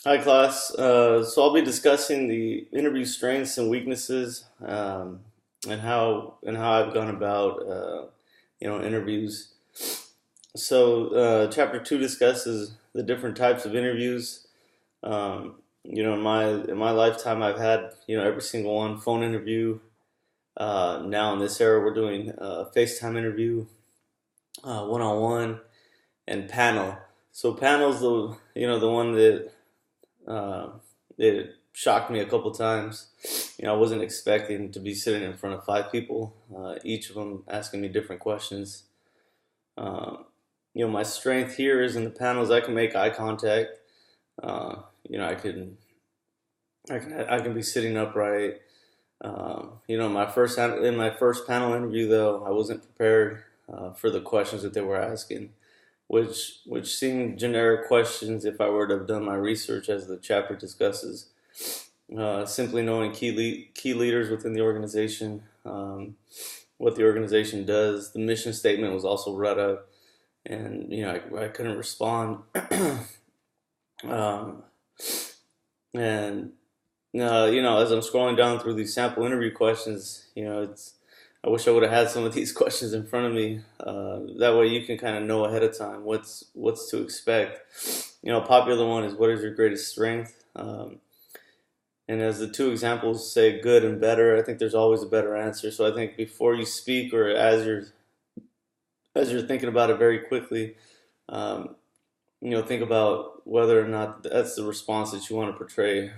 Hi, class. So I'll be discussing the interview strengths and weaknesses, and how I've gone about interviews. So chapter two discusses the different types of interviews. In my lifetime, I've had every single one: phone interview. Now in this era, we're doing FaceTime interview, one-on-one, and panel. So panel's the one that Uh, it shocked me a couple times. I wasn't expecting to be sitting in front of five people, each of them asking me different questions. Uh, my strength here is in the panels. I can make eye contact. Uh, I can be sitting upright. In my first panel interview though, I wasn't prepared for the questions that they were asking, which seemed generic questions if I were to have done my research as the chapter discusses. Simply knowing key leaders within the organization, what the organization does. The mission statement was also brought up, and I couldn't respond. um, and as I'm scrolling down through these sample interview questions, it's I wish I would have had some of these questions in front of me. That way, you can kind of know ahead of time what's to expect. A popular one is, what is your greatest strength? And as the two examples say, good and better, I think there's always a better answer. So I think before you speak, or as you're thinking about it very quickly, um, think about whether or not that's the response that you want to portray.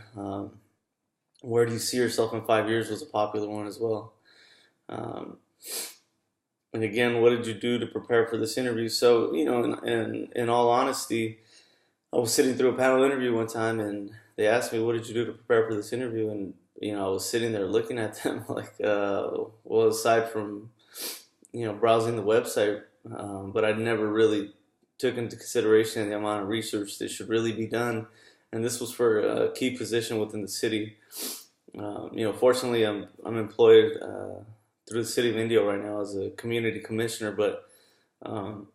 Where do you see yourself in 5 years was a popular one as well. Um, and again, what did you do to prepare for this interview? So, in all honesty, I was sitting through a panel interview one time, and they asked me, "What did you do to prepare for this interview?" And I was sitting there looking at them like, well, aside from browsing the website, but I never really took into consideration the amount of research that should really be done. And this was for a key position within the city. Fortunately, I'm employed through the city of Indio right now as a community commissioner, but um,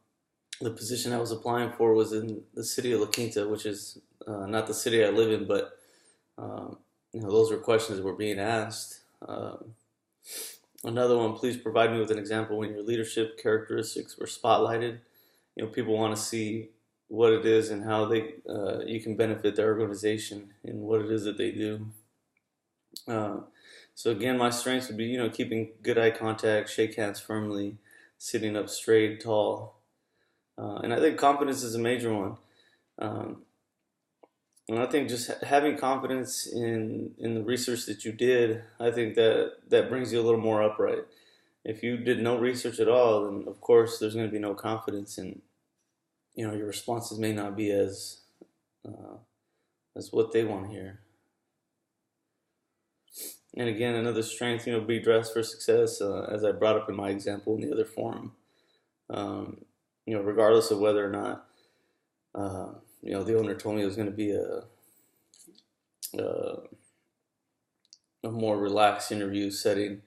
the position I was applying for was in the city of La Quinta, which is not the city I live in, but um, those were questions that were being asked. Another one, please provide me with an example when your leadership characteristics were spotlighted. People want to see what it is and how you can benefit their organization and what it is that they do. Uh, so again, my strengths would be, keeping good eye contact, shake hands firmly, sitting up straight, tall, and I think confidence is a major one. Um, and I think just having confidence in the research that you did, I think that brings you a little more upright. If you did no research at all, then of course there's going to be no confidence, and your responses may not be uh, as what they want to hear. And again, another strength, be dressed for success, as I brought up in my example in the other forum. Regardless of whether or not, uh, the owner told me it was going to be a, a more relaxed interview setting.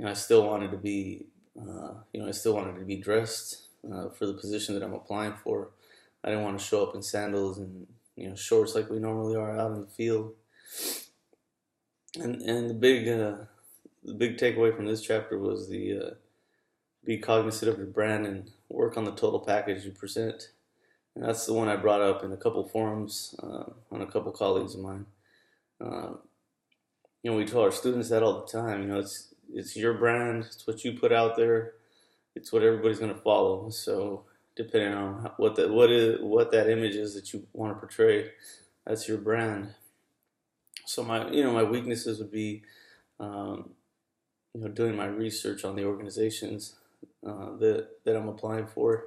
I still wanted to be, I still wanted to be dressed for the position that I'm applying for. I didn't want to show up in sandals and shorts like we normally are out in the field. And the big takeaway from this chapter was the be cognizant of your brand and work on the total package you present. And that's the one I brought up in a couple forums on a couple colleagues of mine. Uh, we tell our students that all the time. It's your brand. It's what you put out there. It's what everybody's going to follow. So depending on what that image is that you want to portray, that's your brand. So my weaknesses would be um, doing my research on the organizations that I'm applying for,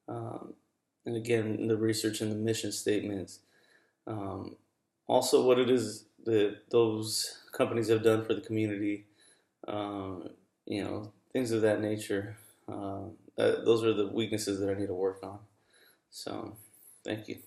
um, and again the research and the mission statements. Um, Also, what it is that those companies have done for the community, things of that nature. Those are the weaknesses that I need to work on. So, thank you.